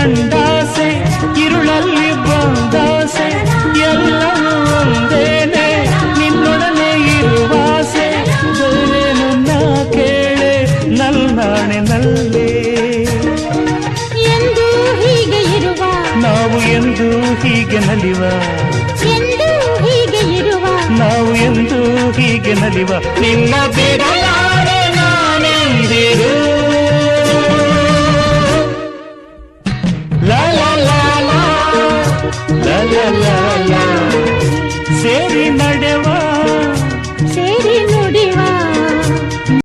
ಕಂಡಾಸೆ ഇരുಳಲ್ಲಿ ಬಂದಾಸೆ ಎಲ್ಲವೂ ಒಂದೇನೆ ನಿನ್ನೊಡನೆ ಇರುವಾಸೆ ಬೇರೇನು ನಾ ಕೇಳೆ ನಲ್ನಾಣೆ ನಲ್ಲೇ ಎಂದು ಹೀಗೆ ಇರುವ ನಾವು ಎಂದು ಹೀಗೆ ನಲಿವ ಎಂದು ಹೀಗೆ ಇರುವ ನಾವು ಎಂದು ಹೀಗೆ ನಲಿವ ನಿನ್ನ ಬಿಡಲ